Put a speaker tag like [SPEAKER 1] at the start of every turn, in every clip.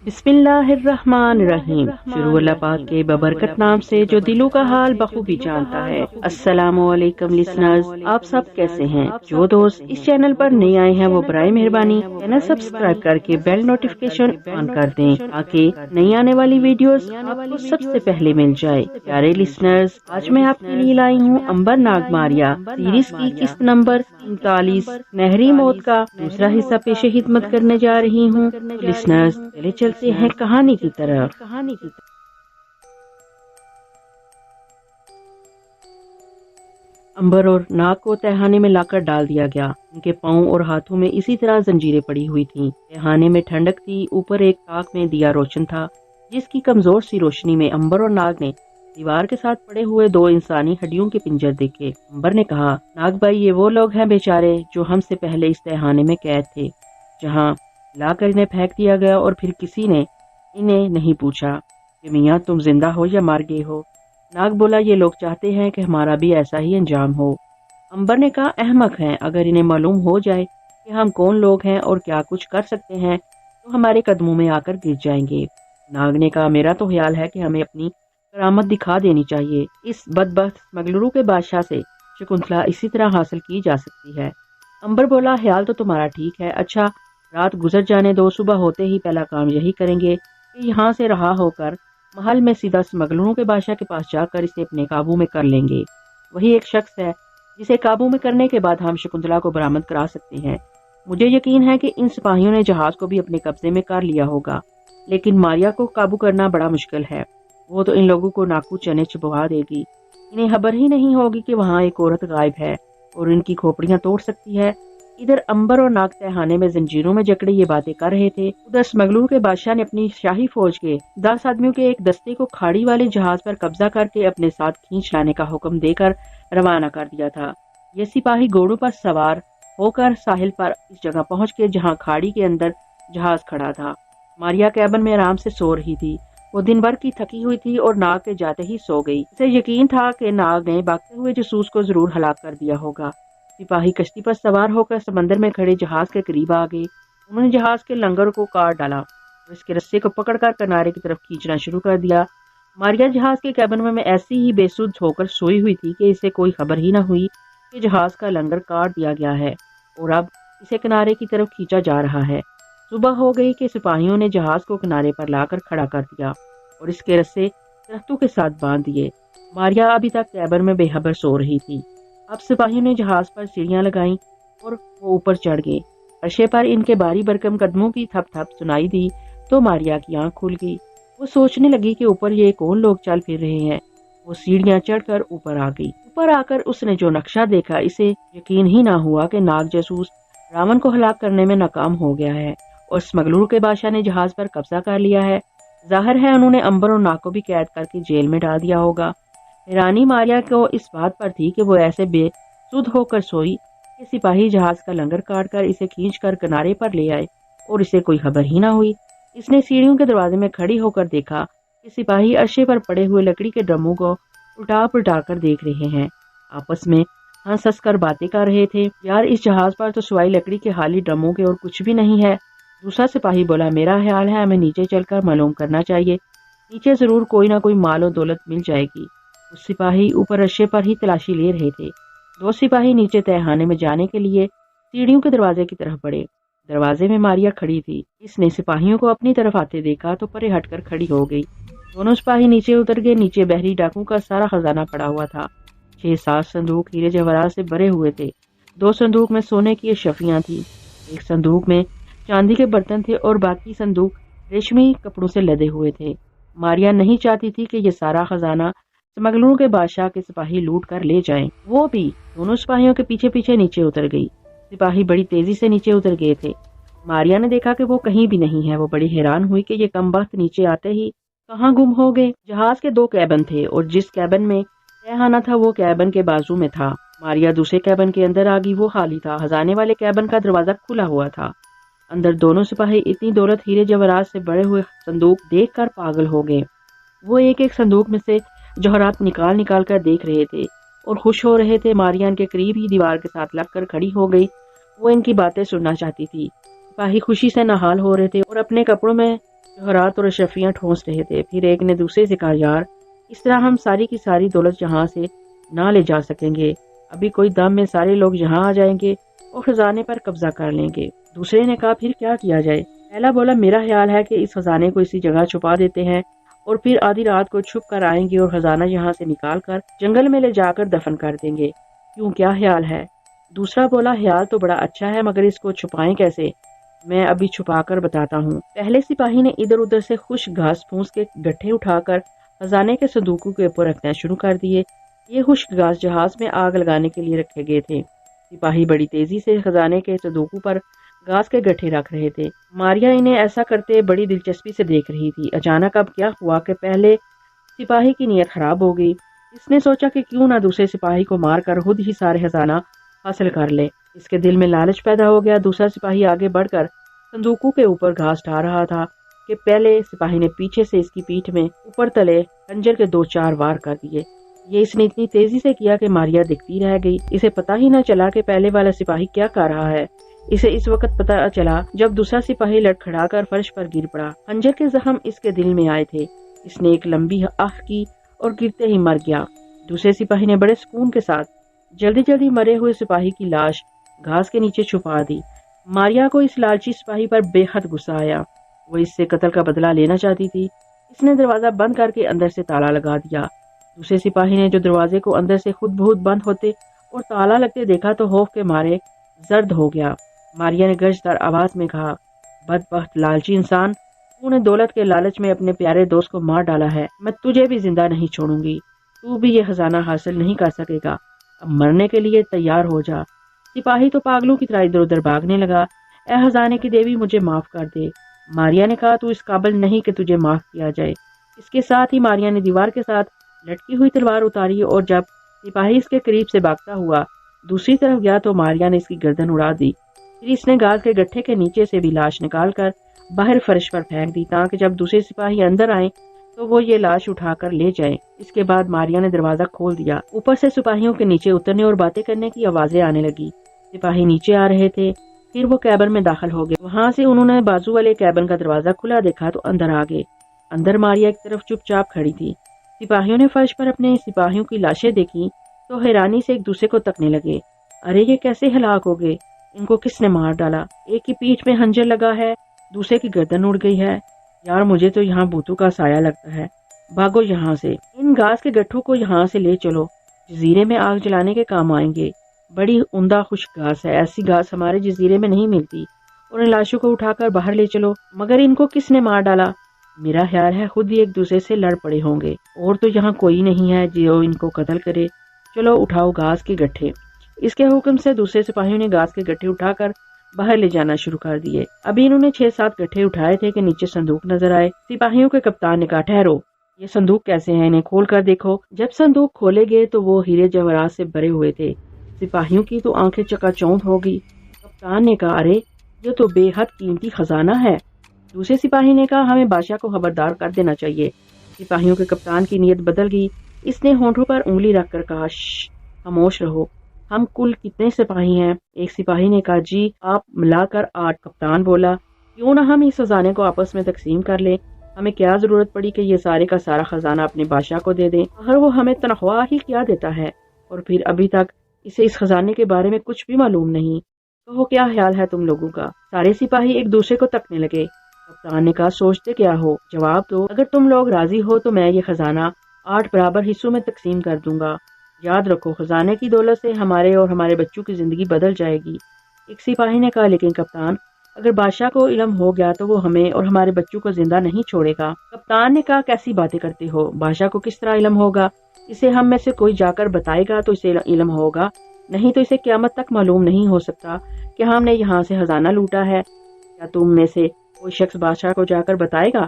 [SPEAKER 1] बिस्मिल्लाहिर्रहमानिर्रहीम। शुरू अल्लाह पाक के बबरकत नाम से जो दिलों का हाल बखूबी जानता है। अस्सलामु अलैकुम लिसनर्स, आप सब कैसे हैं? जो दोस्त इस चैनल पर नए आए हैं वो बराए मेहरबानी चैनल सब्सक्राइब करके बेल नोटिफिकेशन ऑन कर दें ताकि नई आने वाली वीडियोस आपको सबसे पहले मिल जाए। प्यारे लिसनर्स, आज मैं आपके लिए लाई हूँ अंबर नागमारिया सीरीज की किस्त नंबर 39 नहरी मौत का दूसरा हिस्सा पेशे खिदमत करने जा रही हूँ। लिसनर्स, चले चलते हैं कहानी की तरफ। अंबर और नाग को तहखाने में लाकर डाल दिया गया। उनके पांव और हाथों में इसी तरह जंजीरें पड़ी हुई थीं। तहखाने में ठंडक थी। ऊपर एक ताक में दिया रोशन था, जिसकी कमजोर सी रोशनी में अंबर और नाग ने दीवार के साथ पड़े हुए दो इंसानी हड्डियों के पिंजर देखे। अंबर ने कहा, नाग भाई, ये वो लोग हैं बेचारे जो हमसे पहले इस तहखाने में कैद थे, जहाँ लाकर इन्हें फेंक दिया गया और फिर किसी ने इन्हें नहीं पूछा कि मियाँ तुम जिंदा हो या मर गए हो। नाग बोला, ये लोग चाहते हैं कि हमारा भी ऐसा ही अंजाम हो। अंबर ने कहा, अहमक हैं, अगर इन्हें मालूम हो जाए कि हम कौन लोग हैं और क्या कुछ कर सकते हैं तो हमारे कदमों में आकर गिर जाएंगे। नाग ने कहा, मेरा तो ख्याल है कि हमें अपनी करामत दिखा देनी चाहिए। इस बदबख्त स्मगलरों के बादशाह से शकुंतला इसी तरह हासिल की जा सकती है। अंबर बोला, ख्याल तो तुम्हारा ठीक है। अच्छा, रात गुजर जाने दो, सुबह होते ही पहला काम यही करेंगे कि यहाँ से रहा होकर महल में सीधा स्मगलरों के बादशाह के पास जाकर इसे अपने काबू में कर लेंगे। वही एक शख्स है जिसे काबू में करने के बाद हम शकुंतला को बरामद करा सकते हैं। मुझे यकीन है कि इन सिपाहियों ने जहाज को भी अपने कब्जे में कर लिया होगा, लेकिन मारिया को काबू करना बड़ा मुश्किल है। वो तो इन लोगों को नाकू चने चबवा देगी। इन्हें खबर ही नहीं होगी कि वहाँ एक औरत गायब है और इनकी खोपड़ियां तोड़ सकती है। इधर अंबर और नाग तहखाने में जंजीरों में जकड़े ये बातें कर रहे थे। उधर स्मगलर के बादशाह ने अपनी शाही फौज के 10 आदमियों के एक दस्ते को खाड़ी वाले जहाज पर कब्जा करके अपने साथ खींच लाने का हुक्म देकर रवाना कर दिया था। ये सिपाही घोड़ों पर सवार होकर साहिल पर इस जगह पहुंच के जहां खाड़ी के अंदर जहाज खड़ा था। मारिया कैबिन में आराम से सो रही थी। वो दिन भर की थकी हुई थी और नाग के जाते ही सो गई। उसे यकीन था कि नाग ने भागते हुए जासूस को जरूर हलाक कर दिया होगा। सिपाही कश्ती पर सवार होकर समंदर में खड़े जहाज के करीब आ गए। उन्होंने जहाज के लंगर को काट डाला और इसके रस्से को पकड़कर किनारे की तरफ खींचना शुरू कर दिया। मारिया जहाज के कैबिन में ऐसी ही बेसुध होकर सोई हुई थी कि इसे कोई खबर ही न हुई कि जहाज का लंगर काट दिया गया है और अब इसे किनारे की तरफ खींचा जा रहा है। सुबह हो गई कि सिपाहियों ने जहाज को किनारे पर लाकर खड़ा कर दिया और इसके रस्से दरख्तों के साथ बांध दिए। मारिया अभी तक कैबिन में बेखबर सो रही थी। अब सिपाहियों ने जहाज पर सीढ़ियां लगाईं और वो ऊपर चढ़ गए। अर्शे पर इनके बारी बरकम कदमों की थप थप सुनाई दी तो मारिया की आंख खुल गई। वो सोचने लगी कि ऊपर ये कौन लोग चल फिर रहे हैं। वो सीढ़ियां चढ़कर ऊपर आ गई। ऊपर आकर उसने जो नक्शा देखा, इसे यकीन ही ना हुआ कि नाग जासूस रावण को हलाक करने में नाकाम हो गया है और स्मगलर के बादशाह ने जहाज पर कब्जा कर लिया है। जाहिर है उन्होंने अंबर और नाग को भी कैद करके जेल में डाल दिया होगा। हैरानी मारिया को इस बात पर थी कि वो ऐसे बेसुध होकर सोई कि सिपाही जहाज का लंगर काट कर इसे खींच कर किनारे पर ले आए और इसे कोई खबर ही ना हुई। इसने सीढ़ियों के दरवाजे में खड़ी होकर देखा कि सिपाही अर्शे पर पड़े हुए लकड़ी के ड्रमों को उल्टा पुल्टा कर देख रहे हैं। आपस में हंस हंस कर बातें कर रहे थे। यार, इस जहाज पर तो सिवाय लकड़ी के खाली ड्रमों के और कुछ भी नहीं है। दूसरा सिपाही बोला, मेरा ख्याल है हमें नीचे चलकर मालूम करना चाहिए। नीचे जरूर कोई ना कोई माल और दौलत मिल जाएगी। उस सिपाही ऊपर अर्शे पर ही तलाशी ले रहे थे। दो सिपाही नीचे तहखाने में जाने के लिए सीढ़ियों के दरवाजे की तरफ बढ़े। दरवाजे में मारिया खड़ी थी। इसने सिपाहियों को अपनी तरफ आते देखा तो परे हटकर खड़ी हो गई। दोनों सिपाही नीचे उतर गए। नीचे बहरी डाकू का सारा खजाना पड़ा हुआ था। 6-7 संदूक हीरे जवाहरात से भरे हुए थे। 2 संदूक में सोने की अशरफियां थी। एक संदूक में चांदी के बर्तन थे और बाकी संदूक रेशमी कपड़ों से लदे हुए थे। मारिया नहीं चाहती थी कि ये सारा खजाना स्मगलरों के बादशाह के सिपाही लूट कर ले जाएं। वो भी दोनों सिपाहियों के पीछे पीछे नीचे उतर गई। सिपाही बड़ी तेजी से नीचे उतर गए थे। मारिया ने देखा कि वो कहीं भी नहीं है। वो बड़ी हैरान हुई कि ये कमबख्त नीचे आते ही कहाँ गुम हो गए। जहाज के 2 कैबिन थे और जिस कैबिन में तहखाना था वो कैबिन के बाजू में था। मारिया दूसरे कैबिन के अंदर आ गई। वो खाली था। खजाने वाले कैबिन का दरवाजा खुला हुआ था। अंदर दोनों सिपाही इतनी दौलत हीरे जवाहरात से बड़े हुए संदूक देखकर पागल हो गए। वो एक एक संदूक में से जवाहरात निकाल निकाल कर देख रहे थे और खुश हो रहे थे। मारिया इनके करीब ही दीवार के साथ लगकर खड़ी हो गई। वो इनकी बातें सुनना चाहती थी। सिपाही खुशी से नहाल हो रहे थे और अपने कपड़ों में जौहरात और अशरफियाँ ठोंस रहे थे। फिर एक ने दूसरे से कहा, यार इस तरह हम सारी की सारी दौलत यहाँ से ना ले जा सकेंगे। अभी कोई दम में सारे लोग यहाँ आ जाएंगे और खजाने पर कब्जा कर लेंगे। दूसरे ने कहा, फिर क्या किया जाए? पहला बोला, मेरा ख्याल है कि इस खजाने को इसी जगह छुपा देते हैं और फिर आधी रात को छुप कर आएंगे और खजाना यहाँ से निकाल कर जंगल में ले जाकर दफन कर देंगे। क्यों, क्या ख्याल है? दूसरा बोला, ख्याल तो बड़ा अच्छा है, मगर इसको छुपाएं कैसे? मैं अभी छुपा कर बताता हूँ। पहले सिपाही ने इधर उधर से खुश घास फूस के गट्ठे उठाकर खजाने के संदूकों के ऊपर रखना शुरू कर दिए। ये खुश्क घास जहाज में आग लगाने के लिए रखे गए थे। सिपाही बड़ी तेजी से खजाने के संदूकों पर घास के गट्ठे रख रहे थे। मारिया इन्हें ऐसा करते बड़ी दिलचस्पी से देख रही थी। अचानक अब क्या हुआ कि पहले सिपाही की नीयत खराब हो गई। इसने सोचा कि क्यों ना दूसरे सिपाही को मारकर खुद ही सारे खजाना हासिल कर ले। इसके दिल में लालच पैदा हो गया। दूसरा सिपाही आगे बढ़कर संदूकों के ऊपर घास ढा रहा था कि पहले सिपाही ने पीछे से इसकी पीठ में ऊपर तले खंजर के 2-4 वार कर दिए। ये इसने इतनी तेजी से किया कि मारिया दिखती रह गई। इसे पता ही न चला कि पहले वाला सिपाही क्या कर रहा है। इसे इस वक्त पता चला जब दूसरा सिपाही लड़खड़ाकर फर्श पर गिर पड़ा। खंजर के जख्म इसके दिल में आए थे। इसने एक लंबी आह की और गिरते ही मर गया। दूसरे सिपाही ने बड़े सुकून के साथ जल्दी जल्दी मरे हुए सिपाही की लाश घास के नीचे छुपा दी। मारिया को इस लालची सिपाही पर बेहद गुस्सा आया। वो इससे कत्ल का बदला लेना चाहती थी। इसने दरवाजा बंद करके अंदर से ताला लगा दिया। दूसरे सिपाही ने जो दरवाजे को अंदर से खुद बहुत बंद होते और ताला लगते देखा तो खौफ के मारे जर्द हो गया। मारिया ने गरजदार आवाज में कहा, बदबख्त लालची इंसान, तूने दौलत के लालच में अपने प्यारे दोस्त को मार डाला है। मैं तुझे भी जिंदा नहीं छोड़ूंगी। तू भी ये खजाना हासिल नहीं कर सकेगा। अब मरने के लिए तैयार हो जा। सिपाही तो पागलों की तरह इधर उधर भागने लगा। ए खजाने की देवी, मुझे माफ कर दे। मारिया ने कहा, तू इस काबिल नहीं कि तुझे माफ किया जाए। इसके साथ ही मारिया ने दीवार के साथ लटकी हुई तलवार उतारी और जब सिपाही इसके करीब से भागता हुआ दूसरी तरफ गया तो मारिया ने इसकी गर्दन उड़ा दी। फिर इसने घास के गट्ठे के नीचे से भी लाश निकालकर बाहर फर्श पर फेंक दी ताकि जब दूसरे सिपाही अंदर आए तो वो ये लाश उठाकर ले जाए। इसके बाद मारिया ने दरवाजा खोल दिया। ऊपर से सिपाहियों के नीचे उतरने और बातें करने की आवाजें आने लगी। सिपाही नीचे आ रहे थे। फिर वो कैबिन में दाखिल हो गए। वहाँ से उन्होंने बाजू वाले कैबिन का दरवाजा खुला देखा तो अंदर आ गए। अंदर मारिया एक तरफ चुपचाप खड़ी थी। सिपाहियों ने फर्श पर अपने सिपाहियों की लाशें देखी तो हैरानी से एक दूसरे को तकने लगे। अरे ये कैसे हलाक हो गए? इनको किसने मार डाला? एक की पीठ में खंजर लगा है, दूसरे की गर्दन उड़ गई है। यार मुझे तो यहाँ भूतों का साया लगता है। भागो यहाँ से। इन घास के गट्ठों को यहाँ से ले चलो। जजीरे में आग जलाने के काम आएंगे। बड़ी उम्दा खुश्क घास है। ऐसी घास हमारे जजीरे में नहीं मिलती। और इन लाशों को उठाकर बाहर ले चलो। मगर इनको किसने मार डाला? मेरा ख्याल है खुद ही एक दूसरे से लड़ पड़े होंगे और तो यहाँ कोई नहीं है जो इनको कत्ल करे। चलो उठाओ घास के गट्ठे। इसके हुक्म से दूसरे सिपाहियों ने घास के गट्ठे उठाकर बाहर ले जाना शुरू कर दिए। अभी इन्होंने 6-7 गट्ठे उठाए थे कि नीचे संदूक नजर आए। सिपाहियों के कप्तान ने कहा, ठहरो, ये संदूक कैसे हैं? इन्हें खोल कर देखो। जब संदूक खोले गए तो वो हीरे जवाहरात से भरे हुए थे। सिपाहियों की तो आंखें चकाचौंध हो गई। कप्तान ने कहा, अरे ये तो बेहद कीमती खजाना है। दूसरे सिपाही ने कहा, हमें बादशाह को खबरदार कर देना चाहिए। सिपाहियों के कप्तान की नीयत बदल गई। इसने होंठों पर उंगली रखकर कहा, खामोश रहो। हम कुल कितने सिपाही हैं? एक सिपाही ने कहा, जी आप मिलाकर 8। कप्तान बोला, क्यों ना हम इस खजाने को आपस में तकसीम कर लें। हमें क्या जरूरत पड़ी कि ये सारे का सारा खजाना अपने बादशाह को दे दें। अगर वो हमें तनख्वाह ही क्या देता है और फिर अभी तक इसे इस खजाने के बारे में कुछ भी मालूम नहीं। तो वो क्या ख्याल है तुम लोगों का? सारे सिपाही एक दूसरे को तकने लगे। कप्तान ने कहा, सोचते क्या हो, जवाब दो। अगर तुम लोग राजी हो तो मैं ये खजाना 8 बराबर हिस्सों में तकसीम कर दूंगा। याद रखो, खजाने की दौलत से हमारे और हमारे बच्चों की जिंदगी बदल जाएगी। एक सिपाही ने कहा, लेकिन कप्तान, अगर बादशाह को इल्म हो गया तो वो हमें और हमारे बच्चों को जिंदा नहीं छोड़ेगा। कप्तान ने कहा, कैसी बातें करते हो? बादशाह को किस तरह इल्म होगा? इसे हम में से कोई जाकर बताएगा तो इसे इल्म होगा, नहीं तो इसे क़यामत तक मालूम नहीं हो सकता कि हमने यहाँ से खजाना लूटा है। क्या तुम में से कोई शख्स बादशाह को जाकर बताएगा?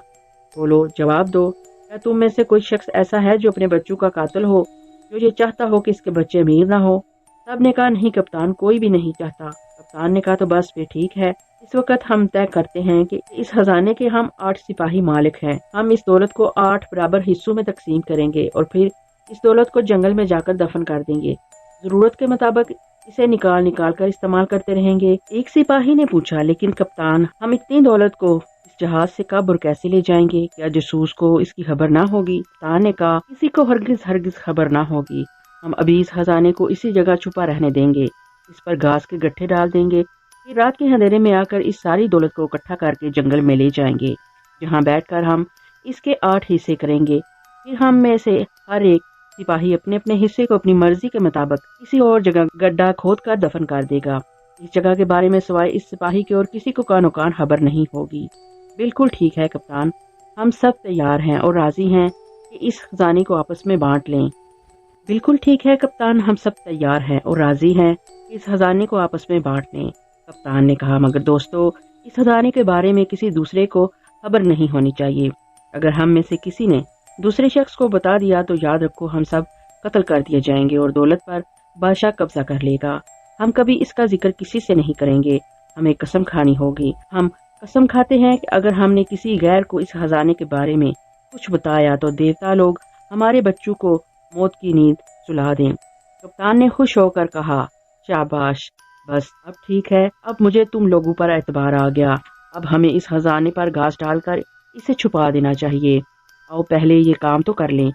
[SPEAKER 1] बोलो, जवाब दो। क्या तुम में से कोई शख्स ऐसा है जो अपने बच्चों का कातिल हो, जो ये चाहता हो कि इसके बच्चे अमीर ना हो? सब ने कहा, नहीं कप्तान, कोई भी नहीं चाहता। कप्तान ने कहा, तो बस फिर ठीक है। इस वक्त हम तय करते हैं कि इस खजाने के हम 8 सिपाही मालिक हैं। हम इस दौलत को 8 बराबर हिस्सों में तकसीम करेंगे और फिर इस दौलत को जंगल में जाकर दफन कर देंगे। जरूरत के मुताबिक इसे निकाल कर इस्तेमाल करते रहेंगे। एक सिपाही ने पूछा, लेकिन कप्तान, हम इतनी दौलत को इस जहाज से कब और कैसे ले जाएंगे? क्या जसूस को इसकी खबर ना होगी? कप्तान ने कहा, किसी को हरगिज खबर ना होगी। हम अभी इस खजाने को इसी जगह छुपा रहने देंगे, इस पर घास के गट्ठे डाल देंगे, फिर रात के अंधेरे में आकर इस सारी दौलत को इकट्ठा करके जंगल में ले जाएंगे, जहाँ बैठकर हम इसके 8 हिस्से करेंगे। फिर हम में से हर एक सिपाही अपने अपने हिस्से को अपनी मर्जी के मुताबिक किसी और जगह गड्ढा खोद कर दफन कर देगा। इस जगह के बारे में सिवाय इस सिपाही के और किसी को कानो कान खबर नहीं होगी। बिल्कुल ठीक है कप्तान, हम सब तैयार हैं और राजी हैं कि इस खजाने को आपस में बांट लें। बिल्कुल ठीक है कप्तान, हम सब तैयार हैं और राजी हैं कि इस खजाने को आपस में बांट लें, कप्तान ने कहा। मगर दोस्तों, इस खजाने के बारे में किसी दूसरे को खबर नहीं होनी चाहिए। अगर हम में से किसी ने दूसरे शख्स को बता दिया तो याद रखो, हम सब कत्ल कर दिए जाएंगे और दौलत पर बादशाह कब्जा कर लेगा। हम कभी इसका जिक्र किसी से नहीं करेंगे, हमें कसम खानी होगी। हम कसम खाते हैं कि अगर हमने किसी गैर को इस खजाने के बारे में कुछ बताया तो देवता लोग हमारे बच्चों को मौत की नींद सुला दें। कप्तान ने खुश होकर कहा, शाबाश, बस अब ठीक है, अब मुझे तुम लोगों पर एतबार आ गया। अब हमें इस खजाने पर घास डालकर इसे छुपा देना चाहिए। आओ पहले ये काम तो कर लें।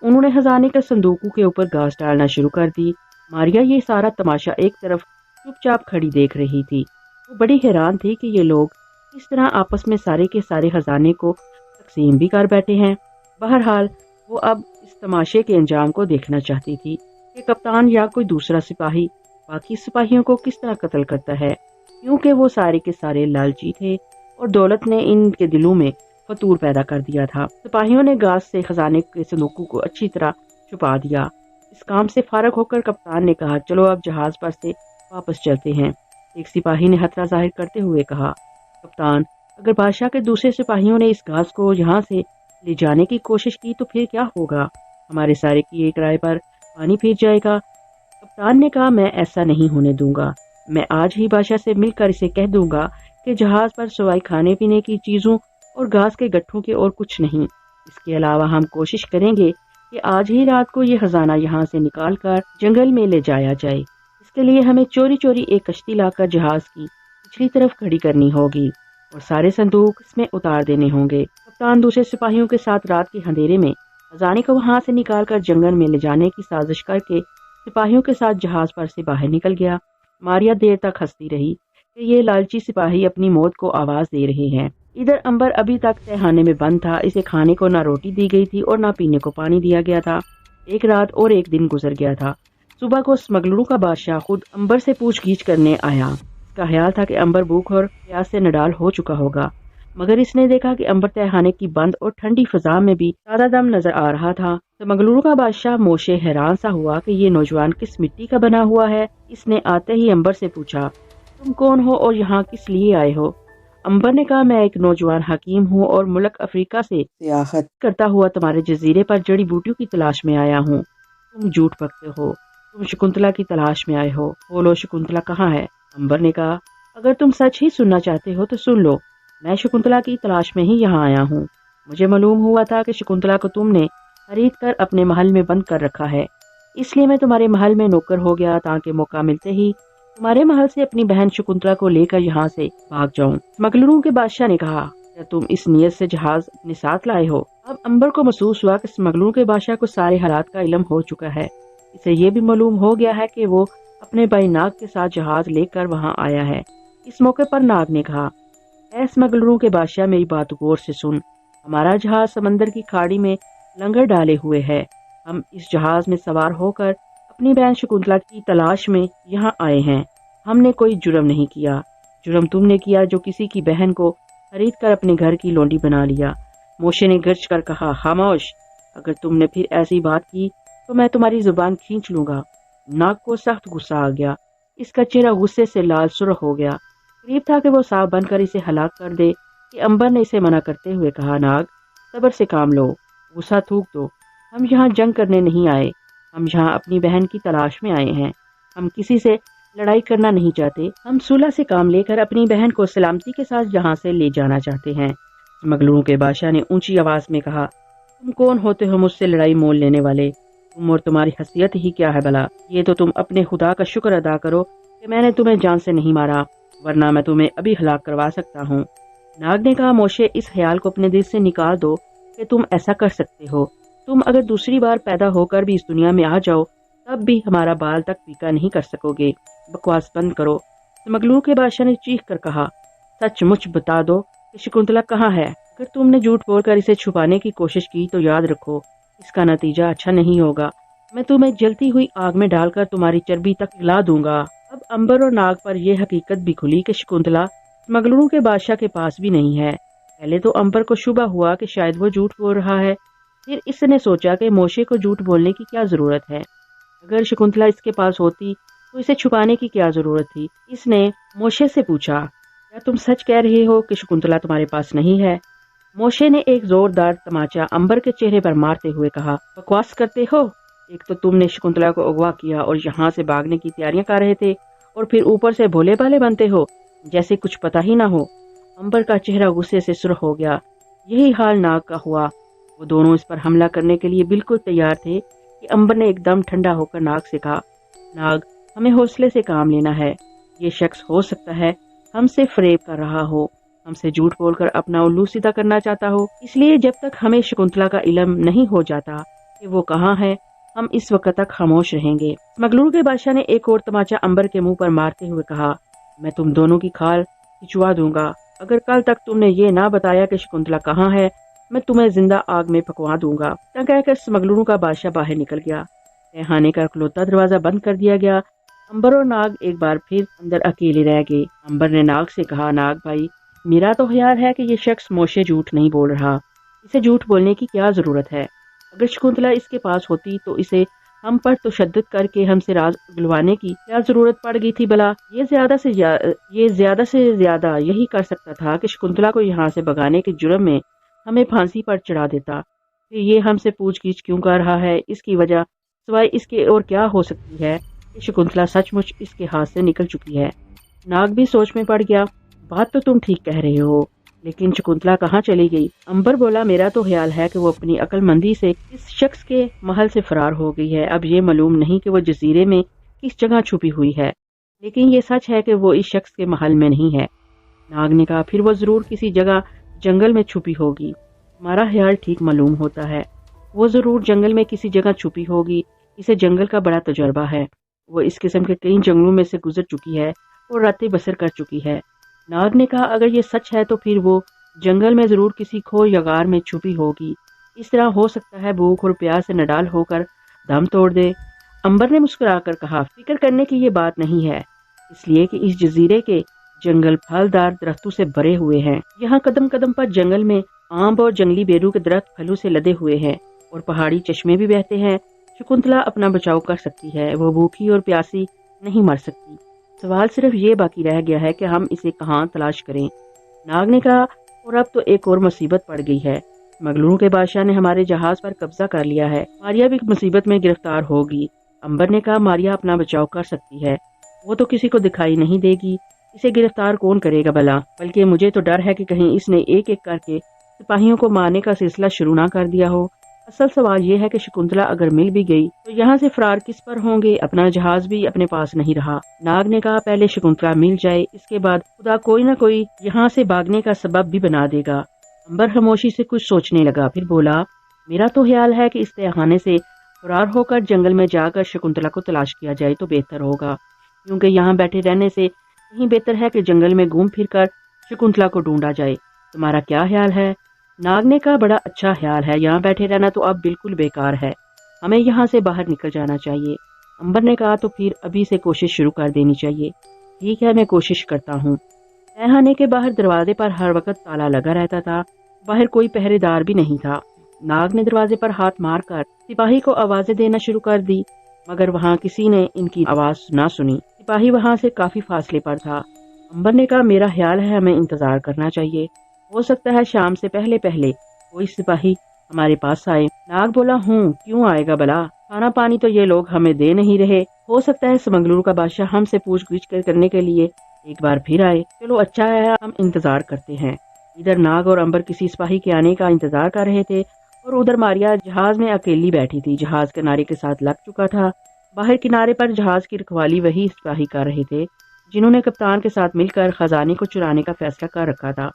[SPEAKER 1] उन्होंने खजाने के संदूकों के ऊपर घास डालना शुरू कर दी। मारिया ये सारा तमाशा एक तरफ चुपचाप खड़ी देख रही थी। वो बड़ी हैरान थी कि ये लोग इस तरह आपस में सारे के सारे खजाने को तकसीम भी कर बैठे हैं। बहरहाल वो अब इस तमाशे के अंजाम को देखना चाहती थी कि कप्तान या कोई दूसरा सिपाही बाकी सिपाहियों को किस तरह कत्ल करता है, क्योंकि वो सारे के सारे लालची थे और दौलत ने इनके दिलों में फतूर पैदा कर दिया था। सिपाहियों ने घास से खजाने के संदूकों को अच्छी तरह छुपा दिया। इस काम से फारग होकर कप्तान ने कहा, चलो अब जहाज पर से वापस चलते हैं। एक सिपाही ने खतरा जाहिर करते हुए कहा, कप्तान, अगर बादशाह के दूसरे सिपाहियों ने इस घास को यहाँ से ले जाने की कोशिश की तो फिर क्या होगा? हमारे सारे किए किराए पर पानी फिर जाएगा। कप्तान ने कहा, मैं ऐसा नहीं होने दूंगा। मैं आज ही बादशाह से मिलकर इसे कह दूंगा कि जहाज पर सवाई खाने पीने की चीजों और घास के गट्ठों के और कुछ नहीं। इसके अलावा हम कोशिश करेंगे कि आज ही रात को ये खजाना यहाँ से निकाल कर जंगल में ले जाया जाए। इसके लिए हमें चोरी चोरी एक कश्ती लाकर जहाज की पिछली तरफ खड़ी करनी होगी और सारे संदूक इसमें उतार देने होंगे। कप्तान दूसरे सिपाहियों के साथ रात के अंधेरे में खजाने को वहां से निकाल कर जंगल में ले जाने की साजिश करके सिपाहियों के साथ जहाज पर से बाहर निकल गया। मारिया देर तक हंसती रही कि ये लालची सिपाही अपनी मौत को आवाज दे रहे हैं। इधर अंबर अभी तक तहखाने में बंद था। इसे खाने को ना रोटी दी गई थी और ना पीने को पानी दिया गया था। एक रात और एक दिन गुजर गया था। सुबह को स्मगलरों का बादशाह खुद अंबर से पूछगीछ करने आया। इसका ख्याल था कि अंबर भूख और प्यास से नडाल हो चुका होगा, मगर इसने देखा कि अंबर तहखाने की बंद और ठंडी फिजा में भी ताजा दम नजर आ रहा था। स्मगलरों का बादशाह मोशे हैरान सा हुआ कि ये नौजवान किस मिट्टी का बना हुआ है। इसने आते ही अंबर से पूछा, तुम कौन हो और यहाँ किस लिए आए हो? अंबर ने कहा, मैं एक नौजवान हकीम हूँ और मुल्क अफ्रीका से सियाहत करता हुआ तुम्हारे जजीरे पर जड़ी बूटियों की तलाश में आया हूँ। तुम झूठ बकते हो, तुम शकुंतला की तलाश में आए हो। बोलो, शकुंतला कहाँ है? अंबर ने कहा, अगर तुम सच ही सुनना चाहते हो तो सुन लो, मैं शकुंतला की तलाश में ही यहाँ आया हूँ। मुझे मालूम हुआ था कि शकुंतला को तुमने खरीद कर अपने महल में बंद कर रखा है, इसलिए मैं तुम्हारे महल में नौकर हो गया ताकि मौका मिलते ही तुम्हारे महल से अपनी बहन शकुंतला को लेकर यहाँ से भाग जाऊं। स्मगलरों के बादशाह ने कहा, क्या तुम इस नियत से जहाज अपने साथ लाए हो? अब अंबर को महसूस हुआ कि स्मगलरों के बादशाह को सारे हालात का इल्म हो चुका है। इसे ये भी मालूम हो गया है कि वो अपने भाई नाग के साथ जहाज लेकर वहाँ आया है। इस मौके पर नाग ने कहा, ऐ स्मगलरों के बादशाह, मेरी बात गौर से सुन। हमारा जहाज समंदर की खाड़ी में लंगर डाले हुए है। हम इस जहाज में सवार होकर अपनी बहन शकुंतला की तलाश में यहाँ आए हैं। हमने कोई जुर्म नहीं किया। जुर्म तुमने किया जो किसी की बहन को खरीद कर अपने घर की लौंडी बना लिया। मोशे ने गरज कर कहा, खामोश, अगर तुमने फिर ऐसी बात की तो मैं तुम्हारी जुबान खींच लूंगा। नाग को सख्त गुस्सा आ गया। इसका चेहरा गुस्से से लाल सुर्ख हो गया। करीब था कि वो सांप बनकर इसे हलाक कर दे कि अंबर ने इसे मना करते हुए कहा, नाग, सब्र से काम लो, गुस्सा थूक दो। हम यहाँ जंग करने नहीं आए, हम यहाँ अपनी बहन की तलाश में आए हैं। हम किसी से लड़ाई करना नहीं चाहते। हम सुलह से काम लेकर अपनी बहन को सलामती के साथ यहाँ से ले जाना चाहते हैं। स्मगलरों के बादशाह ने ऊंची आवाज में कहा, तुम कौन होते हो मुझसे लड़ाई मोल लेने वाले? तुम और तुम्हारी हैसियत ही क्या है भला? ये तो तुम अपने खुदा का शुक्र अदा करो कि मैंने तुम्हें जान से नहीं मारा, वरना मैं तुम्हें अभी हलाक करवा सकता हूँ। नाग ने कहा, मोशे, इस ख्याल को अपने दिल से निकाल दो कि तुम ऐसा कर सकते हो। तुम अगर दूसरी बार पैदा होकर भी इस दुनिया में आ जाओ तब भी हमारा बाल तक पीका नहीं कर सकोगे। बकवास बंद करो। स्मगलू के बादशाह ने चीख कर कहा, सचमुच बता दो कि शकुंतला कहाँ है। अगर तुमने झूठ बोलकर इसे छुपाने की कोशिश की तो याद रखो इसका नतीजा अच्छा नहीं होगा। मैं तुम्हें जलती हुई आग में डालकर तुम्हारी चर्बी तक पिघला दूंगा। अब अंबर और नाग पर यह हकीकत भी खुली कि शकुंतला स्मगलरों के बादशाह के पास भी नहीं है। पहले तो अंबर को शुबा हुआ कि शायद वो झूठ बोल रहा है। फिर इसने सोचा कि मोशे को झूठ बोलने की क्या जरूरत है। अगर शकुंतला इसके पास होती तो इसे छुपाने की क्या जरूरत थी। इसने मोशे से पूछा, क्या तुम सच कह रहे हो कि शकुंतला तुम्हारे पास नहीं है? मोशे ने एक जोरदार तमाचा अंबर के चेहरे पर मारते हुए कहा, बकवास करते हो। एक तो तुमने शकुंतला को अगवा किया और यहाँ से भागने की तैयारियां कर रहे थे, और फिर ऊपर से भोले भाले बनते हो जैसे कुछ पता ही ना हो। अंबर का चेहरा गुस्से से सुर्ख हो गया। यही हाल नाग का हुआ। वो दोनों इस पर हमला करने के लिए बिल्कुल तैयार थे कि अंबर ने एकदम ठंडा होकर नाग से कहा, नाग, हमें हौसले से काम लेना है। ये शख्स हो सकता है हमसे फरेब कर रहा हो, हमसे झूठ बोलकर अपना उल्लू सीधा करना चाहता हो। इसलिए जब तक हमें शकुंतला का इल्म नहीं हो जाता कि वो कहाँ है, हम इस वक्त तक खामोश रहेंगे। स्मगलर के बादशाह ने एक और तमाचा अंबर के मुंह पर मारते हुए कहा, मैं तुम दोनों की खाल खिंचवा दूंगा। अगर कल तक तुमने ये ना बताया कि शकुंतला कहाँ है, मैं तुम्हें जिंदा आग में पकवा दूंगा। इतना कहकर स्मगलरों का बादशाह बाहर निकल गया। तहखाने का इकलौता दरवाजा बंद कर दिया गया। अंबर और नाग एक बार फिर अंदर अकेले रह गए। अंबर ने नाग से कहा, नाग भाई, मेरा तो ख्याल है कि ये शख्स मोशे झूठ नहीं बोल रहा। इसे झूठ बोलने की क्या जरूरत है? अगर शकुंतला इसके पास होती तो इसे हम पर तशद्दुद करके हमसे राज उगलवाने की क्या जरूरत पड़ गई थी भला? ये ज्यादा से ज्यादा यही कर सकता था कि शकुंतला को यहाँ से भगाने के जुर्म में हमें फांसी पर चढ़ा देता। फिर ये हमसे पूछगीछ क्यों कर रहा है? इसकी वजह सिवाय इसके और क्या हो सकती है कि शकुंतला सचमुच इसके हाथ से निकल चुकी है। नाग भी सोच में पड़ गया। बात तो तुम ठीक कह रहे हो, लेकिन शकुंतला कहाँ चली गई? अंबर बोला, मेरा तो ख्याल है कि वो अपनी अक्लमंदी से इस शख्स के महल से फरार हो गई है। अब ये मालूम नहीं कि वो जजीरे में किस जगह छुपी हुई है, लेकिन ये सच है कि वो इस शख्स के महल में नहीं है। नाग ने कहा, फिर वो जरूर किसी जगह जंगल में छुपी होगी। हमारा ख्याल ठीक मालूम होता है। वो जरूर जंगल में किसी जगह छुपी होगी। इसे जंगल का बड़ा तजुर्बा है। वो इस किस्म के कई जंगलों में से गुजर चुकी है और रातें बसर कर चुकी है। नाग ने कहा, अगर ये सच है तो फिर वो जंगल में जरूर किसी खो या गार में छुपी होगी। इस तरह हो सकता है भूख और प्यास से नडाल होकर दम तोड़ दे। अंबर ने मुस्कुराकर कहा, फिक्र करने की ये बात नहीं है, इसलिए कि इस जजीरे के जंगल फलदार दरख्तों से भरे हुए हैं। यहाँ कदम कदम पर जंगल में आम और जंगली बेरू के दरख्त फलों से लदे हुए हैं और पहाड़ी चश्मे भी बहते हैं। शकुंतला अपना बचाव कर सकती है। वो भूखी और प्यासी नहीं मर सकती। सवाल सिर्फ ये बाकी रह गया है कि हम इसे कहाँ तलाश करें। नाग ने कहा, और अब तो एक और मुसीबत पड़ गई है। स्मगलरों के बादशाह ने हमारे जहाज पर कब्जा कर लिया है। मारिया भी मुसीबत में गिरफ्तार होगी। अंबर ने कहा, मारिया अपना बचाव कर सकती है। वो तो किसी को दिखाई नहीं देगी। इसे गिरफ्तार कौन करेगा भला? बल्कि मुझे तो डर है कि कहीं इसने एक एक करके सिपाहियों को मारने का सिलसिला शुरू ना कर दिया हो। असल सवाल ये है कि शकुंतला अगर मिल भी गई तो यहाँ से फरार किस पर होंगे? अपना जहाज भी अपने पास नहीं रहा। नाग ने कहा, पहले शकुंतला मिल जाए, इसके बाद खुदा कोई न कोई यहाँ से भागने का सबब भी बना देगा। अंबर खामोशी से कुछ सोचने लगा, फिर बोला, मेरा तो ख्याल है कि इस तहखाने से फरार होकर जंगल में जाकर शकुंतला को तलाश किया जाए तो बेहतर होगा, क्योंकि यहाँ बैठे रहने से कहीं बेहतर है कि जंगल में घूम फिर कर शकुंतला को ढूंढा जाए। तुम्हारा क्या ख्याल है? नाग ने कहा, बड़ा अच्छा ख्याल है। यहाँ बैठे रहना तो अब बिल्कुल बेकार है। हमें यहाँ से बाहर निकल जाना चाहिए। अंबर ने कहा, तो फिर अभी से कोशिश शुरू कर देनी चाहिए। ठीक है, मैं कोशिश करता हूँ। तहखाने के बाहर दरवाजे पर हर वक्त ताला लगा रहता था। बाहर कोई पहरेदार भी नहीं था। नाग ने दरवाजे पर हाथ मारकर सिपाही को आवाजें देना शुरू कर दी, मगर वहाँ किसी ने इनकी आवाज ना सुनी। सिपाही वहाँ से काफी फासले पर था। अंबर ने कहा, मेरा ख्याल है हमें इंतजार करना चाहिए। हो सकता है शाम से पहले पहले कोई सिपाही हमारे पास आए। नाग बोला, हूँ, क्यों आएगा भला? खाना पानी तो ये लोग हमें दे नहीं रहे। हो सकता है स्मगलर का बादशाह हमसे पूछगिछ करने के लिए एक बार फिर आए। चलो अच्छा है, हम इंतजार करते हैं। इधर नाग और अंबर किसी सिपाही के आने का इंतजार कर रहे थे और उधर मारिया जहाज में अकेली बैठी थी। जहाज किनारे के साथ लग चुका था। बाहर किनारे पर जहाज की रखवाली वही सिपाही कर रहे थे जिन्होंने कप्तान के साथ मिलकर खजाने को चुराने का फैसला कर रखा था।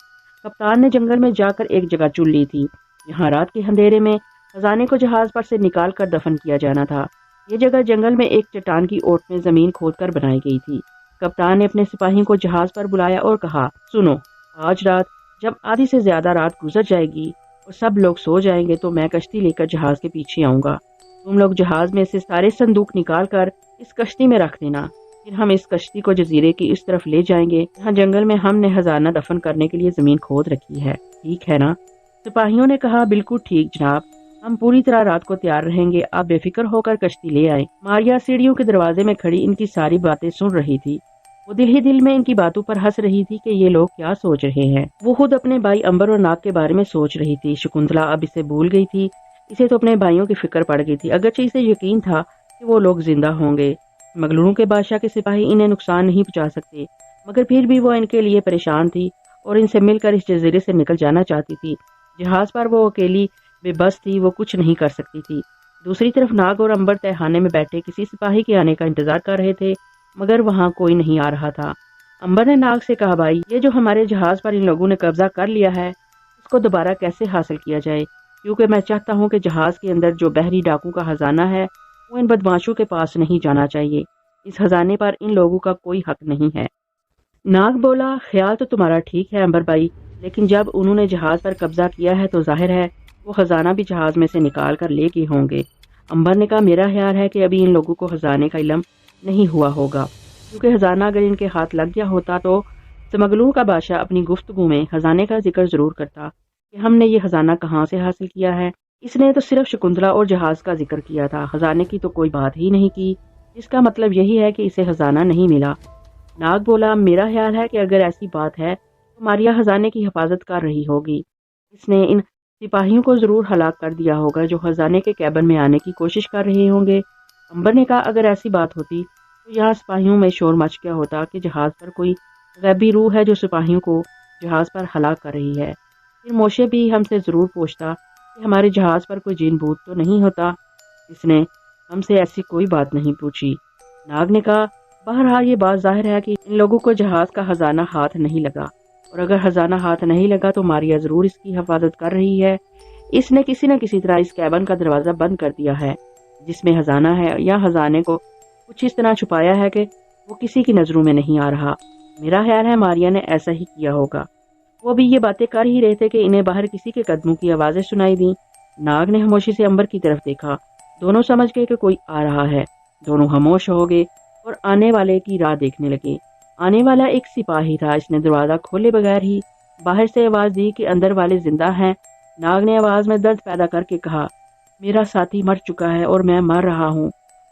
[SPEAKER 1] کپتان نے جنگل میں جا کر ایک جگہ چن لی تھی جہاں رات کے اندھیرے میں خزانے کو جہاز پر سے نکال کر دفن کیا جانا تھا۔ یہ جگہ جنگل میں ایک چٹان کی اوٹ میں زمین کھود کر بنائی گئی تھی۔ کپتان نے اپنے سپاہیوں کو جہاز پر بلایا اور کہا، سنو، آج رات جب آدھی سے زیادہ رات گزر جائے گی اور سب لوگ سو جائیں گے تو میں کشتی لے کر جہاز کے پیچھے آؤں گا۔ تم لوگ جہاز میں سے سارے صندوق نکال کر اس کشتی میں رکھ دینا، پھر ہم اس کشتی کو جزیرے کی اس طرف لے جائیں گے جہاں جنگل میں ہم نے خزانہ دفن کرنے کے لیے زمین کھود رکھی ہے، ٹھیک ہے نا؟ سپاہیوں نے کہا، بالکل ٹھیک جناب، ہم پوری طرح رات کو تیار رہیں گے، آپ بے فکر ہو کر کشتی لے آئے۔ ماریا سیڑھیوں کے دروازے میں کھڑی ان کی ساری باتیں سن رہی تھی۔ وہ دل ہی دل میں ان کی باتوں پر ہنس رہی تھی کہ یہ لوگ کیا سوچ رہے ہیں۔ وہ خود اپنے بھائی امبر اور ناگ کے بارے میں سوچ رہی تھی۔ شکنتلا اب اسے بھول گئی تھی، اسے تو اپنے بھائیوں کی فکر پڑ گئی تھی، اگرچہ اسے یقین تھا کہ وہ لوگ زندہ ہوں گے۔ مغلوبوں کے بادشاہ کے سپاہی انہیں نقصان نہیں پہنچا سکتے، مگر پھر بھی وہ ان کے لیے پریشان تھی اور ان سے مل کر اس جزیرے سے نکل جانا چاہتی تھی۔ جہاز پر وہ اکیلی بے بس تھی، وہ کچھ نہیں کر سکتی تھی۔ دوسری طرف ناگ اور امبر تہخانے میں بیٹھے کسی سپاہی کے آنے کا انتظار کر رہے تھے، مگر وہاں کوئی نہیں آ رہا تھا۔ امبر نے ناگ سے کہا، بھائی، یہ جو ہمارے جہاز پر ان لوگوں نے قبضہ کر لیا ہے، اس کو دوبارہ کیسے حاصل کیا جائے؟ کیونکہ میں چاہتا ہوں کہ جہاز کے اندر جو بحری ڈاکو کا خزانہ ہے وہ ان بدماشوں کے پاس نہیں جانا چاہیے۔ اس خزانے پر ان لوگوں کا کوئی حق نہیں ہے۔ ناگ بولا، خیال تو تمہارا ٹھیک ہے امبر بھائی، لیکن جب انہوں نے جہاز پر قبضہ کیا ہے تو ظاہر ہے وہ خزانہ بھی جہاز میں سے نکال کر لے گئے ہوں گے۔ امبر نے کہا، میرا خیال ہے کہ ابھی ان لوگوں کو خزانے کا علم نہیں ہوا ہوگا، کیونکہ خزانہ اگر ان کے ہاتھ لگ گیا ہوتا تو سمگلروں کا بادشاہ اپنی گفتگو میں خزانے کا ذکر ضرور کرتا کہ ہم نے یہ خزانہ کہاں سے حاصل کیا ہے۔ اس نے تو صرف شکنتلا اور جہاز کا ذکر کیا تھا، خزانے کی تو کوئی بات ہی نہیں کی، جس کا مطلب یہی ہے کہ اسے خزانہ نہیں ملا۔ ناگ بولا، میرا خیال ہے کہ اگر ایسی بات ہے تو ماریا خزانے کی حفاظت کر رہی ہوگی، اس نے ان سپاہیوں کو ضرور ہلاک کر دیا ہوگا جو خزانے کے کیبن میں آنے کی کوشش کر رہے ہوں گے۔ امبر نے کہا، اگر ایسی بات ہوتی تو یہاں سپاہیوں میں شور مچ گیا ہوتا کہ جہاز پر کوئی غیبی روح ہے جو سپاہیوں کو جہاز پر ہلاک کر رہی ہے۔ پھر موشے بھی ہم سے ضرور پوچھتا کہ ہمارے جہاز پر کوئی جین بھوت تو نہیں ہوتا۔ اس نے ہم سے ایسی کوئی بات نہیں پوچھی۔ ناگ نے کہا، بہرحال یہ بات ظاہر ہے کہ ان لوگوں کو جہاز کا خزانہ ہاتھ نہیں لگا، اور اگر خزانہ ہاتھ نہیں لگا تو ماریا ضرور اس کی حفاظت کر رہی ہے۔ اس نے کسی نہ کسی طرح اس کیبن کا دروازہ بند کر دیا ہے جس میں خزانہ ہے، یا خزانے کو کچھ اس طرح چھپایا ہے کہ وہ کسی کی نظروں میں نہیں آ رہا۔ میرا خیال ہے ماریا نے ایسا ہی کیا ہوگا۔ وہ بھی یہ باتیں کر ہی رہے تھے کہ انہیں باہر کسی کے قدموں کی آوازیں سنائی دیں۔ ناگ نے خاموشی سے امبر کی طرف دیکھا، دونوں سمجھ گئے کہ کوئی آ رہا ہے۔ دونوں خاموش ہو گئے اور آنے والے کی راہ دیکھنے لگے۔ آنے والا ایک سپاہی تھا، اس نے دروازہ کھولے بغیر ہی باہر سے آواز دی کہ اندر والے زندہ ہیں۔ ناگ نے آواز میں درد پیدا کر کے کہا، میرا ساتھی مر چکا ہے اور میں مر رہا ہوں،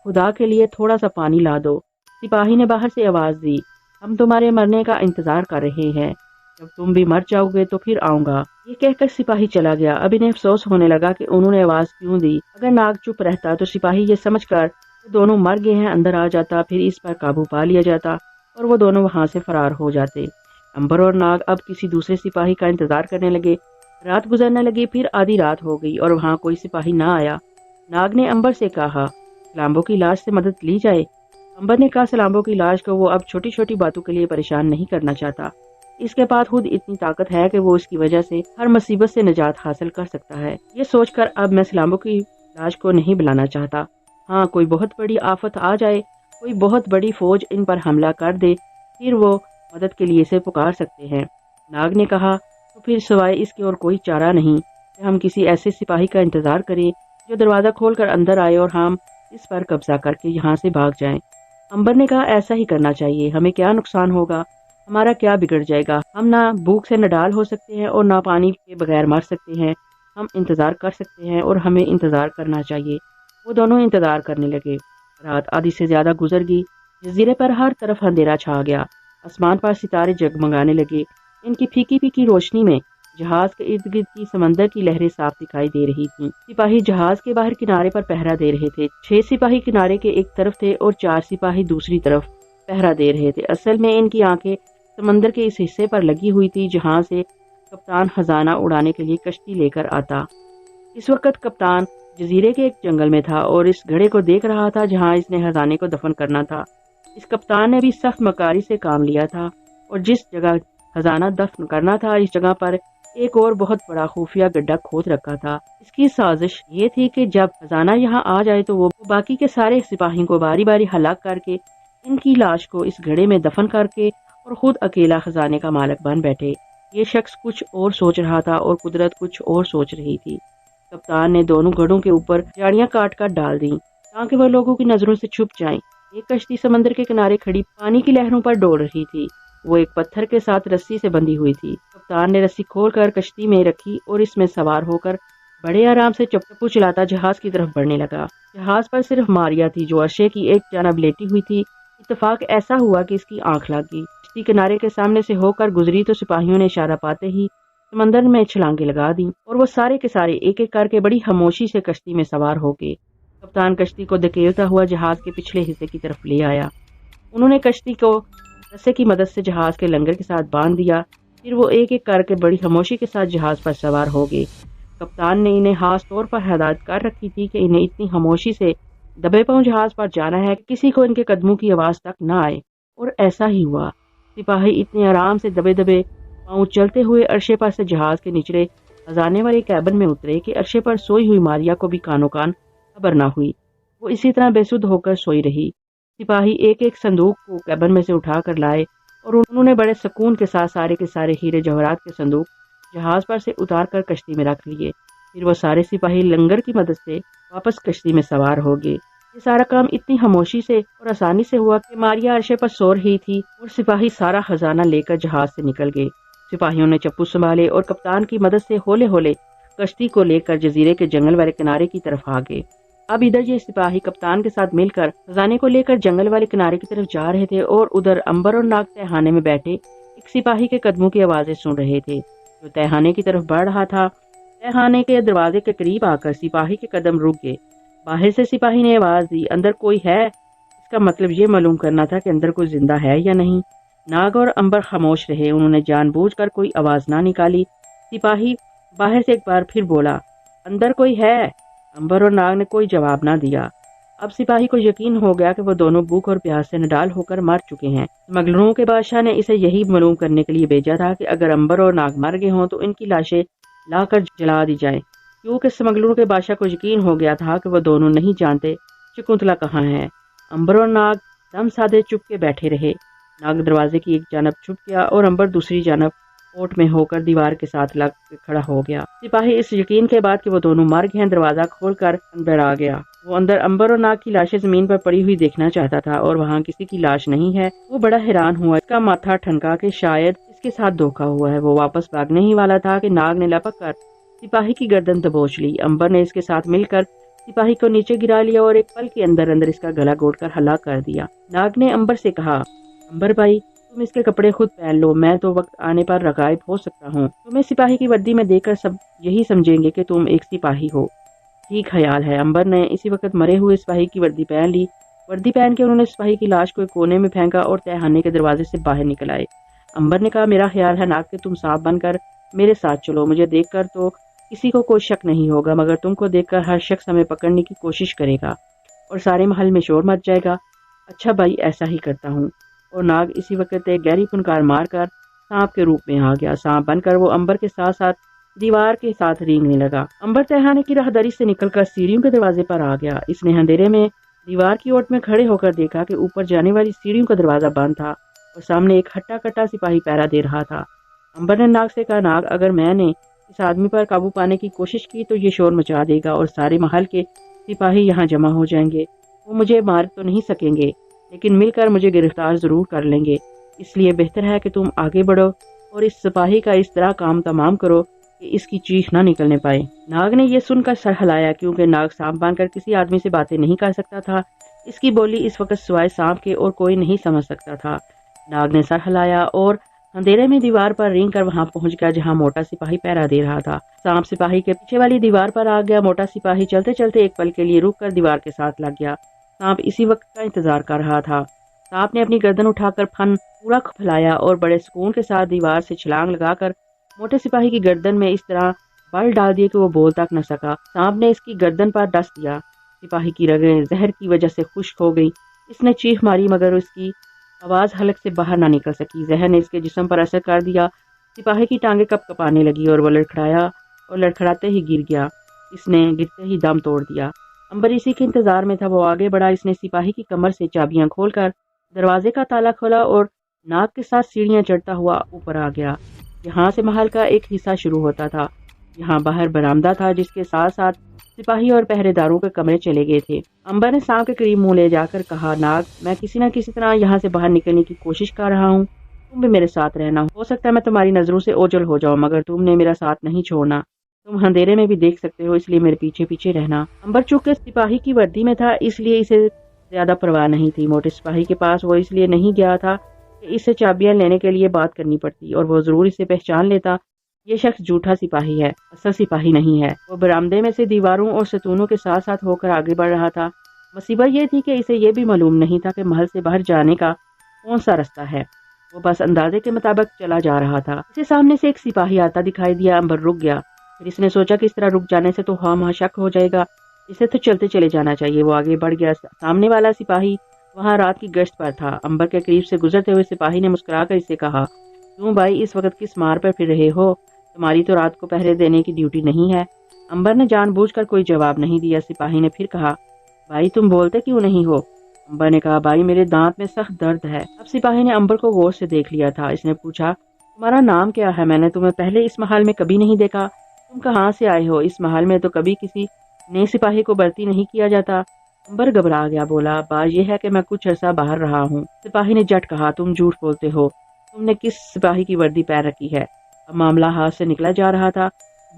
[SPEAKER 1] خدا کے لیے تھوڑا سا پانی لا دو۔ سپاہی نے باہر سے آواز دی، ہم تمہارے مرنے کا انتظار کر رہے ہیں، جب تم بھی مر جاؤ گے تو پھر آؤں گا۔ یہ کہہ کر سپاہی چلا گیا۔ اب انہیں افسوس ہونے لگا کہ انہوں نے آواز کیوں دی۔ اگر ناگ چپ رہتا تو سپاہی یہ سمجھ کر کہ دونوں مر گئے ہیں اندر آ جاتا، پھر اس پر قابو پا لیا جاتا اور وہ دونوں وہاں سے فرار ہو جاتے۔ امبر اور ناگ اب کسی دوسرے سپاہی کا انتظار کرنے لگے۔ رات گزرنے لگی، پھر آدھی رات ہو گئی اور وہاں کوئی سپاہی نہ آیا۔ ناگ نے امبر سے کہا، سلامبو کی لاش سے مدد لی جائے۔ امبر نے کہا، سلامبو کی لاش کو وہ اب چھوٹی چھوٹی باتوں کے لیے پریشان نہیں کرنا چاہتا، اس کے پاس خود اتنی طاقت ہے کہ وہ اس کی وجہ سے ہر مصیبت سے نجات حاصل کر سکتا ہے۔ یہ سوچ کر اب میں سلامبو کی لاش کو نہیں بلانا چاہتا۔ ہاں، کوئی بہت بڑی آفت آ جائے، کوئی بہت بڑی فوج ان پر حملہ کر دے، پھر وہ مدد کے لیے اسے پکار سکتے ہیں۔ ناگ نے کہا، تو پھر سوائے اس کے اور کوئی چارہ نہیں کہ ہم کسی ایسے سپاہی کا انتظار کریں جو دروازہ کھول کر اندر آئے اور ہم اس پر قبضہ کر کے یہاں سے بھاگ جائیں۔ امبر نے کہا، ایسا ہی کرنا چاہیے، ہمیں کیا نقصان ہوگا، ہمارا کیا بگڑ جائے گا، ہم نہ بھوک سے نڈال ہو سکتے ہیں اور نہ پانی کے بغیر مر سکتے ہیں، ہم انتظار کر سکتے ہیں اور ہمیں انتظار کرنا چاہیے۔ وہ دونوں انتظار کرنے لگے۔ رات آدھی سے زیادہ گزر گئی، جزیرے پر ہر طرف اندھیرا چھا گیا، آسمان پر ستارے جگمگانے لگے، ان کی پھیکی پھیکی روشنی میں جہاز کے ارد گرد کی سمندر کی لہریں صاف دکھائی دے رہی تھیں۔ سپاہی جہاز کے باہر کنارے پر پہرا دے رہے تھے۔ 6 سپاہی کنارے کے ایک طرف تھے اور 4 سپاہی دوسری طرف پہرا دے رہے تھے۔ اصل میں ان کی آنکھیں سمندر کے اس حصے پر لگی ہوئی تھی جہاں سے کپتان خزانہ اڑانے کے لیے کشتی لے کر آتا۔ اس وقت کپتان جزیرے کے ایک جنگل میں تھا اور اس گڑھے کو دیکھ رہا تھا جہاں اس نے خزانے کو دفن کرنا تھا۔ اس کپتان نے بھی سخت مکاری سے کام لیا تھا اور جس جگہ खजाना दफन करना था। इस जगह पर एक और बहुत बड़ा खुफिया गड्ढा खोद रखा था। इसकी साजिश ये थी कि जब खजाना यहाँ आ जाए तो वो बाकी के सारे सिपाहियों को बारी बारी हलाक करके इनकी लाश को इस गड्ढे में दफन करके और खुद अकेला खजाने का मालिक बन बैठे। ये शख्स कुछ और सोच रहा था और कुदरत कुछ और सोच रही थी। कप्तान ने दोनों घड़ों के ऊपर झाड़ियां काट कर डाल दी ताकि वह लोगों की नजरों से छुप जाएं। एक कश्ती समंदर के किनारे खड़ी पानी की लहरों पर डोल रही थी। वो एक पत्थर के साथ रस्सी से बंधी हुई थी। कप्तान ने रस्सी खोलकर कश्ती में रखी और इसमें सवार होकर बड़े आराम से चप्पू चलाता जहाज की तरफ बढ़ने लगा। जहाज पर सिर्फ मारिया थी जो अर्शे की एक जानब लेटी हुई थी। इत्तेफाक ऐसा हुआ कि इसकी आंख लग गई। कश्ती किनारे के सामने से होकर गुजरी तो सिपाहियों ने इशारा पाते ही समंदर में छलांगे लगा दी और वो सारे के सारे एक एक करके बड़ी खामोशी से कश्ती में सवार हो गए। कप्तान कश्ती को धकेलता हुआ जहाज के पिछले हिस्से की तरफ ले आया। उन्होंने कश्ती को रस्से की मदद से जहाज के लंगर के साथ बांध दिया। फिर वो एक एक करके बड़ी खामोशी के साथ जहाज पर सवार हो गए। कप्तान ने इन्हें खास तौर पर हिदायत कर रखी थी कि इन्हें इतनी खामोशी से दबे पांव जहाज पर जाना है कि किसी को इनके कदमों की आवाज तक न आए। और ऐसा ही हुआ। सिपाही इतने आराम से दबे दबे पांव चलते हुए अर्शे पर से जहाज के निचले खजाने वाले कैबिन में उतरे कि अर्शे पर सोई हुई मारिया को भी कानो कान खबर न हुई। वो इसी तरह बेसुध होकर सोई रही। सिपाही एक एक संदूक को कैबिन में से उठा कर लाए और उन्होंने बड़े सुकून के सारे हीरे जवाहरात के संदूक जहाज पर से उतार कर कश्ती में रख लिए। फिर वो सारे सिपाही लंगर की मदद से वापस कश्ती में सवार हो गए। ये सारा काम इतनी खामोशी से और आसानी से हुआ कि मारिया अर्शे पर सो रही थी और सिपाही सारा खजाना लेकर जहाज से निकल गए। सिपाहियों ने चप्पू संभाले और कप्तान की मदद से होले होले कश्ती को लेकर जजीरे के जंगल वाले किनारे की तरफ आ गए। अब इधर ये सिपाही कप्तान के साथ मिलकर खजाने को लेकर जंगल वाले किनारे की तरफ जा रहे थे और उधर अंबर और नाग तहखाने में बैठे एक सिपाही के कदमों की आवाजें सुन रहे थे जो तहखाने की तरफ बढ़ रहा था। तहखाने के दरवाजे के करीब आकर सिपाही के कदम रुक गए। बाहर से सिपाही ने आवाज दी, अंदर कोई है? इसका मतलब ये मालूम करना था कि अंदर कोई जिंदा है या नहीं। नाग और अंबर खामोश रहे। उन्होंने जानबूझकर कोई आवाज ना निकाली। सिपाही बाहर से एक बार फिर बोला, अंदर कोई है? अंबर और नाग ने कोई जवाब ना दिया। अब सिपाही को यकीन हो गया कि वो दोनों भूख और प्यास से नडाल होकर मर चुके हैं। स्मगलरों के बादशाह ने इसे यही मालूम करने के लिए भेजा था कि अगर अंबर और नाग मर गए हों तो इनकी लाशें लाकर जला दी जाएं, क्योंकि स्मगलरों के बादशाह को यकीन हो गया था कि वो दोनों नहीं जानते शकुंतला कहाँ है। अंबर और नाग दम साधे चुप के बैठे रहे। नाग दरवाजे की एक जानब छुप गया और अंबर दूसरी जानब ओट में होकर दीवार के साथ लग खड़ा हो गया। सिपाही इस यकीन के बाद कि वो दोनों मर गए हैं दरवाजा खोलकर अंदर आ गया। वो अंदर अंबर और नाग की लाशें जमीन पर पड़ी हुई देखना चाहता था और वहाँ किसी की लाश नहीं है। वो बड़ा हैरान हुआ। इसका माथा ठनका कि शायद इसके साथ धोखा हुआ है। वो वापस भागने ही वाला था कि नाग ने लपक कर सिपाही की गर्दन दबोच ली। अंबर ने इसके साथ मिलकर सिपाही को नीचे गिरा लिया और एक पल के अंदर अंदर इसका गला घोटकर हलाक कर दिया। नाग ने अंबर से कहा, अंबर भाई तुम इसके कपड़े खुद पहन लो, मैं तो वक्त आने पर रगायब हो सकता हूँ। तुम्हें सिपाही की वर्दी में देखकर सब यही समझेंगे कि तुम एक सिपाही हो। ठीक ख्याल है। अंबर ने इसी वक्त मरे हुए सिपाही की वर्दी पहन ली। वर्दी पहन के उन्होंने सिपाही की लाश को एक कोने में फेंका और तहखाने के दरवाजे से बाहर निकल आए। अंबर ने कहा, मेरा ख्याल है नाग कि तुम सांप बनकर मेरे साथ चलो। मुझे देखकर तो किसी को कोई शक नहीं होगा, मगर तुमको देखकर हर शख्स हमें पकड़ने की कोशिश करेगा और सारे महल में शोर मच जाएगा। अच्छा भाई, ऐसा ही करता हूँ। और नाग इसी वक्त एक गहरी फुनकार मारकर सांप के रूप में आ गया। सांप बनकर वो अंबर के साथ साथ दीवार के साथ रेंगने लगा। अंबर तहखाने की राहदारी से निकलकर सीढ़ियों के दरवाजे पर आ गया। इसने अंधेरे में दीवार की ओट में खड़े होकर देखा कि ऊपर जाने वाली सीढ़ियों का दरवाजा बंद था और सामने एक हट्टा कट्टा सिपाही पहरा दे रहा था। अंबर ने नाग से कहा, नाग अगर मैंने इस आदमी पर काबू पाने की कोशिश की तो ये शोर मचा देगा और सारे महल के सिपाही यहाँ जमा हो जाएंगे। वो मुझे मार तो नहीं सकेंगे, लेकिन मिलकर मुझे गिरफ्तार जरूर कर लेंगे। इसलिए बेहतर है कि तुम आगे बढ़ो और इस सिपाही का इस तरह काम तमाम करो कि इसकी चीख ना निकलने पाए। नाग ने यह सुनकर सर हिलाया, क्योंकि नाग सांप बांधकर किसी आदमी से बातें नहीं कर सकता था। इसकी बोली इस वक्त सिवाय सांप के और कोई नहीं समझ सकता था। नाग ने सर हिलाया और अंधेरे में दीवार पर रेंग कर वहां पहुंच गया जहां मोटा सिपाही पहरा दे रहा था। सांप सिपाही के पीछे वाली दीवार पर आ गया। मोटा सिपाही चलते चलते एक पल के लिए रुक कर दीवार के साथ लग गया। सांप इसी वक्त का इंतजार कर रहा था। सांप ने अपनी गर्दन उठाकर फन पूरा फैलाया और बड़े सुकून के साथ दीवार से छलांग लगाकर मोटे सिपाही की गर्दन में इस तरह बल डाल दिए कि वो बोल तक न सका। सांप ने इसकी गर्दन पर डस दिया। सिपाही की रगें जहर की वजह से खुश्क हो गई। इसने चीख मारी मगर उसकी आवाज हलक से बाहर ना निकल सकी। जहर ने इसके जिस्म पर असर कर दिया। सिपाही की टांगें कप कपाने लगी और वो लड़खड़ाया और लड़खड़ाते ही गिर गया। इसने गिरते ही दम तोड़ दिया। अंबर इसी के इंतजार में था। वो आगे बढ़ा। इसने सिपाही की कमर से चाबियां खोलकर दरवाजे का ताला खोला और नाक के साथ सीढ़ियां चढ़ता हुआ ऊपर आ गया। यहाँ से महल का एक हिस्सा शुरू होता था। यहाँ बाहर बरामदा था जिसके साथ साथ सिपाही और पहरेदारों के कमरे चले गए थे। अंबर ने सांप के करीब मुंह ले जाकर कहा, नाग, मैं किसी न किसी तरह यहाँ से बाहर निकलने की कोशिश कर रहा हूँ। तुम भी मेरे साथ रहना। हो सकता है मैं तुम्हारी नजरों से ओझल हो जाऊं, मगर तुमने मेरा साथ नहीं छोड़ना। तुम अंधेरे में भी देख सकते हो, इसलिए मेरे पीछे पीछे रहना। अंबर चूंकि सिपाही की वर्दी में था, इसलिए इसे ज्यादा परवाह नहीं थी। मोटे सिपाही के पास वो इसलिए नहीं गया था कि इससे चाबियां लेने के लिए बात करनी पड़ती और वो जरूर इसे पहचान लेता। ये शख्स झूठा सिपाही है, असल सिपाही नहीं है। वो बरामदे में से दीवारों और सतूनों के साथ साथ होकर आगे बढ़ रहा था। मुसीबत ये थी कि इसे ये भी मालूम नहीं था कि महल से बाहर जाने का कौन सा रास्ता है। वो बस अंदाजे के मुताबिक चला जा रहा था। इसे सामने से एक सिपाही आता दिखाई दिया। अंबर रुक गया। फिर इसने सोचा कि इस तरह रुक जाने से तो हाँ शक हो जाएगा, इसे तो चलते चले जाना चाहिए। वो आगे बढ़ गया। सामने वाला सिपाही वहाँ रात की गश्त पर था। अंबर के करीब से गुजरते हुए सिपाही ने मुस्कुराकर इसे कहा, क्यों भाई, इस वक्त किस मार पर फिर रहे हो? तुम्हारी तो रात को पहरे देने की ड्यूटी नहीं है। अंबर ने जानबूझकर कोई जवाब नहीं दिया। सिपाही ने फिर कहा, भाई तुम बोलते क्यों नहीं हो? अंबर ने कहा, भाई मेरे दांत में सख्त दर्द है। अब सिपाही ने अंबर को गौर से देख लिया था। इसने पूछा, तुम्हारा नाम क्या है? मैंने तुम्हें पहले इस महल में कभी नहीं देखा। तुम कहाँ से आए हो? इस महल में तो कभी किसी नए सिपाही को भर्ती नहीं किया जाता। अंबर घबरा गया। बोला, बात यह है कि मैं कुछ अर्सा बाहर रहा हूँ। सिपाही ने झट कहा, तुम झूठ बोलते हो। तुमने किस सिपाही की वर्दी पहन रखी है? अब मामला हाथ से निकला जा रहा था।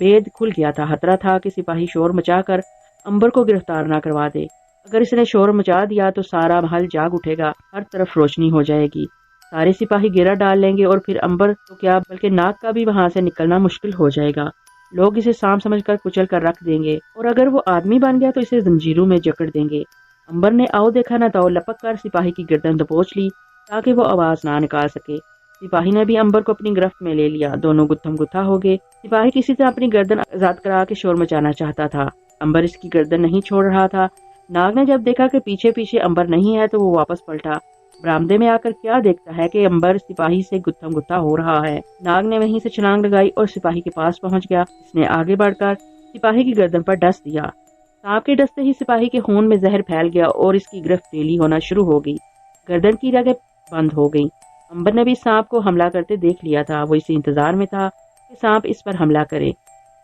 [SPEAKER 1] भेद खुल गया था। खतरा था कि सिपाही शोर मचाकर अंबर को गिरफ्तार ना करवा दे। अगर इसने शोर मचा दिया तो सारा महल जाग उठेगा, हर तरफ रोशनी हो जाएगी, सारे सिपाही घेरा डाल लेंगे और फिर अंबर तो क्या बल्कि नाग का भी वहां से निकलना मुश्किल हो जाएगा। लोग इसे सांप समझकर कुचल कर रख देंगे और अगर वो आदमी बन गया तो इसे जंजीरों में जकड़ देंगे। अंबर ने आओ देखा ना ताओ लपक कर सिपाही की गर्दन दबोच ली ताकि वो आवाज ना निकाल सके। सिपाही ने भी अंबर को अपनी गिरफ्त में ले लिया। दोनों गुत्थम गुत्था हो गए। सिपाही किसी तरह अपनी गर्दन आजाद करा के शोर मचाना चाहता था। अंबर इसकी गर्दन नहीं छोड़ रहा था। नाग ने जब देखा कि पीछे पीछे अंबर नहीं है तो वो वापस पलटा। बरामदे में आकर क्या देखता है कि अंबर सिपाही से गुत्थम गुत्था हो रहा है। नाग ने वहीं से छलांग लगाई और सिपाही के पास पहुंच गया। इसने आगे बढ़कर सिपाही की गर्दन पर डस दिया। सांप के डसते ही सिपाही के खून में जहर फैल गया और इसकी गिरफ्त ढीली होना शुरू हो गई। गर्दन की रगें बंद हो गई। अंबर ने भी सांप को हमला करते देख लिया था। वो इसी इंतजार में था कि सांप इस पर हमला करे।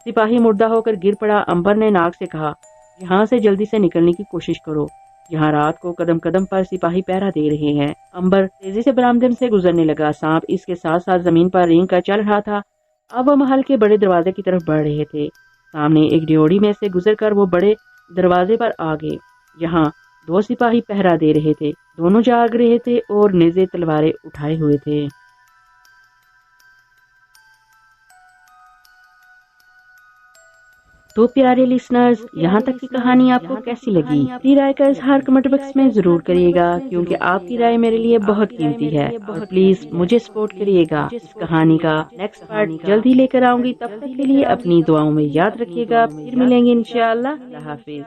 [SPEAKER 1] सिपाही मुर्दा होकर गिर पड़ा। अंबर ने नाग से कहा, यहाँ से जल्दी से निकलने की कोशिश करो। यहाँ रात को कदम कदम पर सिपाही पहरा दे रहे हैं। अंबर तेजी से बरामदे से गुजरने लगा। सांप इसके साथ साथ जमीन पर रेंग कर चल रहा था। अब वो महल के बड़े दरवाजे की तरफ बढ़ रहे थे। सामने एक ड्योढ़ी में से गुजरकर वो बड़े दरवाजे पर आ गए। यहाँ दो सिपाही पहरा दे रहे थे। दोनों जाग रहे थे और नेज़े तलवारें उठाए हुए थे। तो प्यारे लिसनर्स, यहाँ तक की कहानी आपको कैसी लगी? अपनी राय का इजहार कमेंट बॉक्स में जरूर करिएगा, क्योंकि आपकी राय मेरे लिए बहुत कीमती है। और प्लीज मुझे सपोर्ट करिएगा। इस कहानी का नेक्स्ट पार्ट जल्द ही लेकर आऊंगी। तब तक के लिए अपनी दुआओं में याद रखिएगा। फिर मिलेंगे इंशाअल्लाह। अल्लाह हाफिज।